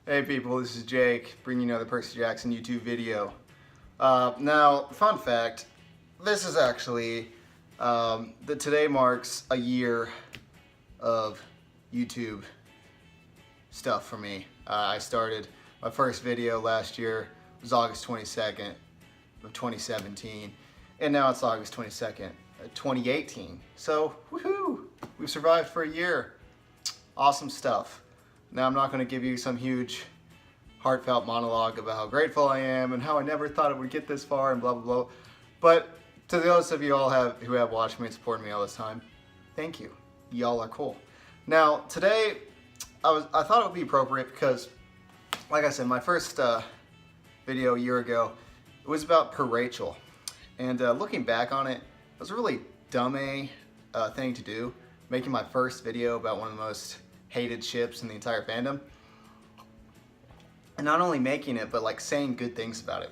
Hey people, this is Jake, bringing you another Percy Jackson YouTube video. Now, fun fact, this is actually, today marks a year of YouTube stuff for me. I started my first video last year, it was August 22nd of 2017, and now it's August 22nd, 2018. So, woohoo! We've survived for a year. Awesome stuff. Now I'm not going to give you some huge heartfelt monologue about how grateful I am and how I never thought it would get this far and blah blah blah. But to those of you who have watched me and supported me all this time, thank you. Y'all are cool. Now today I thought it would be appropriate because, like I said, my first video a year ago, it was about Per Rachel, and looking back on it, it was a really dumb thing to do, making my first video about one of the most hated ships in the entire fandom, and not only making it but like saying good things about it,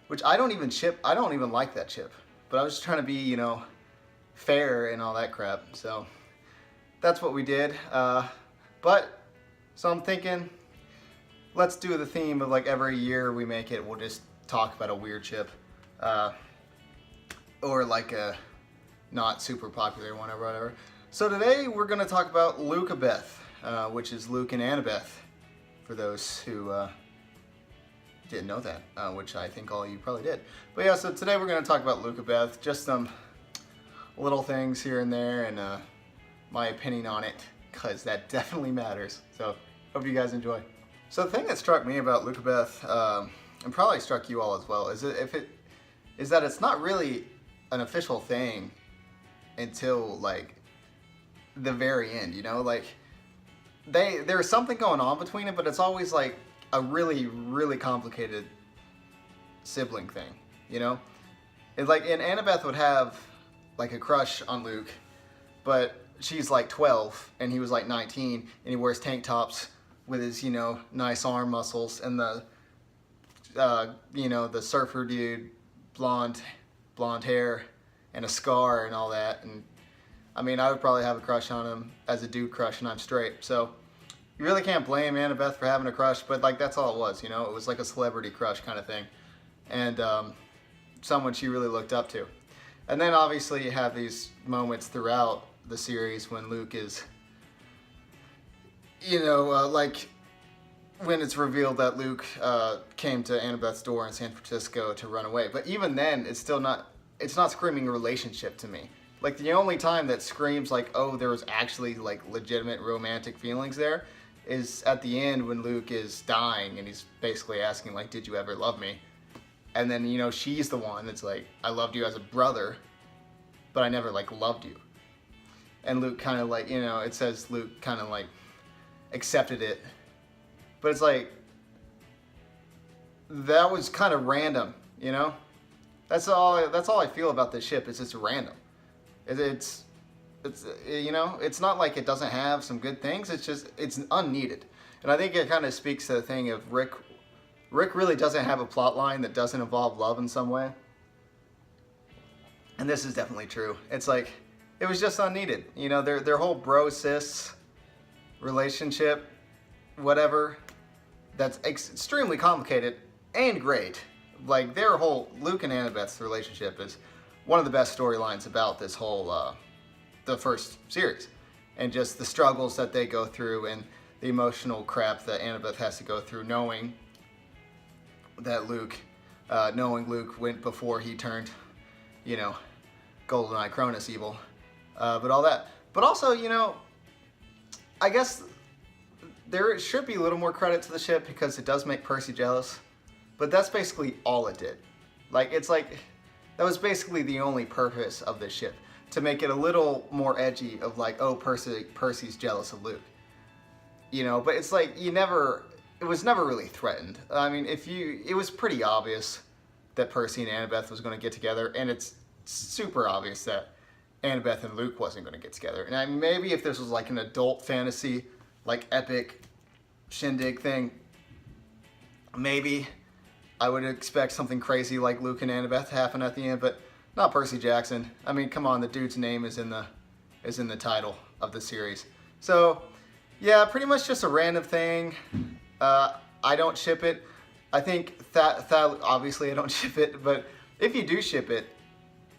which I don't even like that ship, but I was just trying to be, you know, fair and all that crap. So that's what we did. So I'm thinking, let's do the theme of like every year we make it, we'll just talk about a weird ship, or like a not super popular one or whatever. So today we're going to talk about Lukabeth, which is Luke and Annabeth, for those who didn't know that, which I think all of you probably did. But yeah, so today we're going to talk about Lukabeth, just some little things here and there, and my opinion on it, because that definitely matters. So hope you guys enjoy. So the thing that struck me about Lukabeth, and probably struck you all as well, is that it's not really an official thing until like the very end, you know, like there's something going on between it, but it's always like a really complicated sibling thing, you know. And like, and Annabeth would have like a crush on Luke, but she's like 12 and he was like 19, and he wears tank tops with his, you know, nice arm muscles, and the you know, the surfer dude, blonde hair and a scar and all that. And I mean, I would probably have a crush on him as a dude crush, and I'm straight. So you really can't blame Annabeth for having a crush, but like that's all it was, you know? It was like a celebrity crush kind of thing. And someone she really looked up to. And then obviously you have these moments throughout the series when Luke is, you know, like when it's revealed that Luke came to Annabeth's door in San Francisco to run away. But even then, it's not screaming relationship to me. Like, the only time that screams like, oh, there was actually like legitimate romantic feelings there, is at the end when Luke is dying and he's basically asking like, did you ever love me? And then, you know, she's the one that's like, I loved you as a brother, but I never like loved you. And Luke kind of like, you know, it says Luke kind of like accepted it, but it's like, that was kind of random, you know? That's all I feel about this ship. It's just random. It's you know, it's not like it doesn't have some good things. It's just, it's unneeded. And I think it kind of speaks to the thing of Rick really doesn't have a plot line that doesn't involve love in some way. And this is definitely true. It's like, it was just unneeded. You know, their whole bro-sis relationship, whatever, that's extremely complicated and great. Like, their whole, Luke and Annabeth's relationship is one of the best storylines about this whole, the first series. And just the struggles that they go through and the emotional crap that Annabeth has to go through, knowing Luke went before he turned, you know, GoldenEye Cronus evil. But all that. But also, you know, I guess there should be a little more credit to the ship because it does make Percy jealous. But that's basically all it did. Like, it's like, that was basically the only purpose of this ship. To make it a little more edgy of like, oh, Percy's jealous of Luke. You know, but it's like, it was never really threatened. I mean, it was pretty obvious that Percy and Annabeth was going to get together, and it's super obvious that Annabeth and Luke wasn't going to get together. And I mean, maybe if this was like an adult fantasy, like epic shindig thing, maybe I would expect something crazy like Luke and Annabeth to happen at the end, but not Percy Jackson. I mean, come on, the dude's name is in the title of the series. So, yeah, pretty much just a random thing. I don't ship it. I think that obviously I don't ship it, but if you do ship it,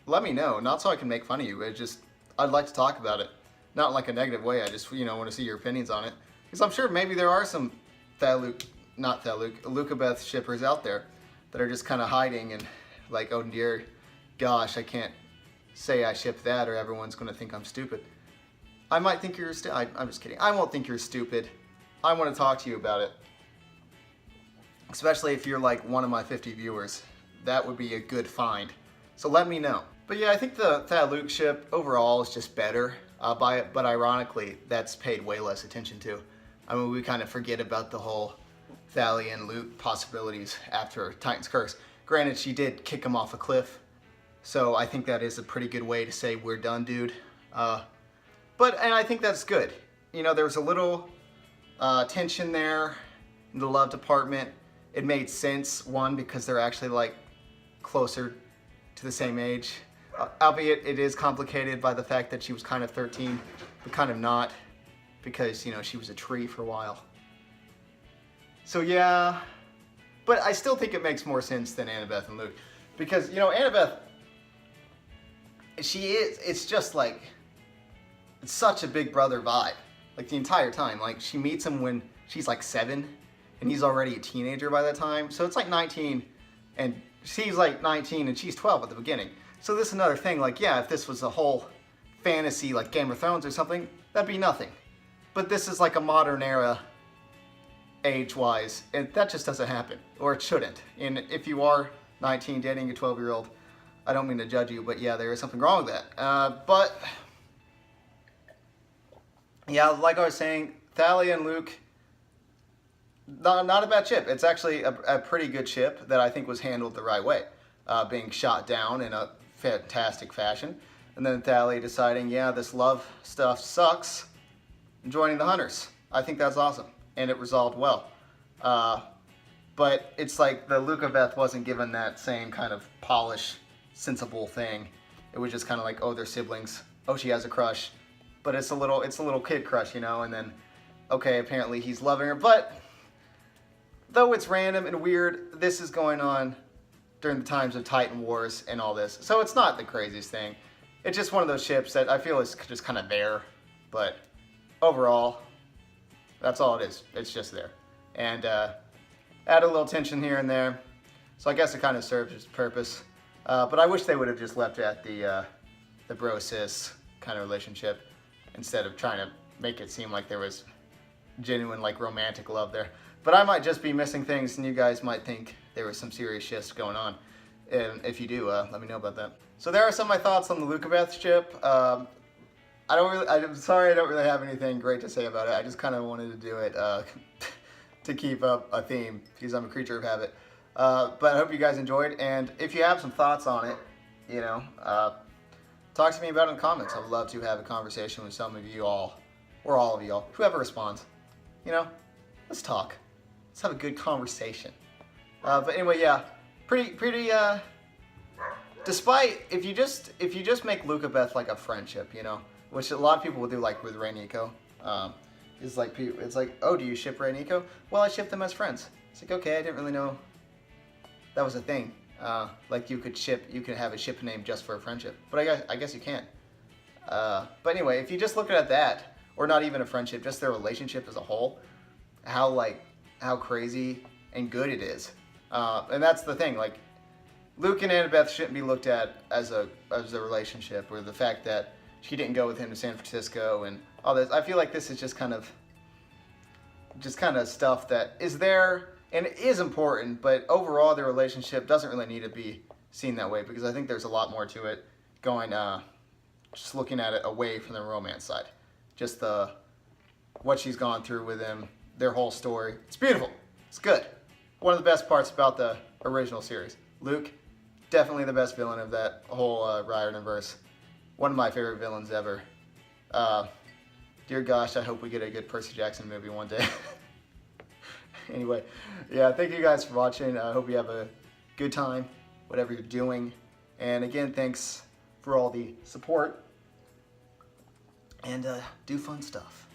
let me know. Not so I can make fun of you, but just I'd like to talk about it. Not in like a negative way. I just want to see your opinions on it, because I'm sure maybe there are some Lukabeth shippers out there that are just kind of hiding and like, oh dear gosh, I can't say I ship that or everyone's going to think I'm stupid. I might think you're I'm just kidding. I won't think you're stupid. I want to talk to you about it. Especially if you're like one of my 50 viewers. That would be a good find. So let me know. But yeah, I think the Luke ship overall is just better by it, but ironically, that's paid way less attention to. I mean, we kind of forget about the whole Thalia and Luke possibilities after Titan's Curse. Granted, she did kick him off a cliff, so I think that is a pretty good way to say we're done, dude. And I think that's good. You know, there was a little tension there in the love department. It made sense, one, because they're actually like closer to the same age. Albeit it is complicated by the fact that she was kind of 13, but kind of not, because, you know, she was a tree for a while. So yeah, but I still think it makes more sense than Annabeth and Luke. Because, you know, Annabeth, it's just like, it's such a big brother vibe. Like the entire time. Like she meets him when she's like 7, and he's already a teenager by that time. So it's like 19, and she's like 19 and she's 12 at the beginning. So this is another thing, like, yeah, if this was a whole fantasy like Game of Thrones or something, that'd be nothing. But this is like a modern era, age-wise, and that just doesn't happen, or it shouldn't. And if you are 19 dating a 12-year-old, I don't mean to judge you, but yeah, there is something wrong with that. But yeah, like I was saying, Thalia and Luke, not a bad ship. It's actually a pretty good ship that I think was handled the right way, being shot down in a fantastic fashion, and then Thalia deciding, yeah, this love stuff sucks, and joining the Hunters. I think that's awesome, and it resolved well. But it's like the Lukabeth wasn't given that same kind of polished, sensible thing. It was just kind of like, oh, they're siblings. Oh, she has a crush, but it's a little kid crush, you know. And then, okay, apparently he's loving her, but though it's random and weird, this is going on during the times of Titan Wars and all this. So it's not the craziest thing. It's just one of those ships that I feel is just kind of there. But overall, that's all it is. It's just there. And add a little tension here and there. So I guess it kind of serves its purpose. But I wish they would have just left it at the bro-sis kind of relationship, instead of trying to make it seem like there was genuine like romantic love there. But I might just be missing things, and you guys might think there was some serious shifts going on. And if you do, let me know about that. So there are some of my thoughts on the Lukabeth ship. I'm sorry I don't really have anything great to say about it. I just kind of wanted to do it to keep up a theme, because I'm a creature of habit. But I hope you guys enjoyed, and if you have some thoughts on it, you know, talk to me about it in the comments. I would love to have a conversation with some of you all, or all of y'all, whoever responds. You know, let's talk. Let's have a good conversation. But anyway, yeah, pretty. Despite if you just make Lukabeth like a friendship, you know, which a lot of people will do, like with Rey Nico. It's like, oh, do you ship Rey Nico? Well, I ship them as friends. It's like, okay, I didn't really know that was a thing. Like you could have a ship name just for a friendship, but I guess you can't. But anyway, if you just look at that, or not even a friendship, just their relationship as a whole, how crazy and good it is. And that's the thing, like, Luke and Annabeth shouldn't be looked at as a relationship, or the fact that she didn't go with him to San Francisco and all this. I feel like this is just kind of stuff that is there and it is important, but overall their relationship doesn't really need to be seen that way, because I think there's a lot more to it going, just looking at it away from the romance side. Just what she's gone through with him, their whole story. It's beautiful. It's good. One of the best parts about the original series. Luke, definitely the best villain of that whole Riordan-verse. One of my favorite villains ever. Dear gosh, I hope we get a good Percy Jackson movie one day. Anyway, yeah, thank you guys for watching. I hope you have a good time, whatever you're doing. And again, thanks for all the support. And do fun stuff.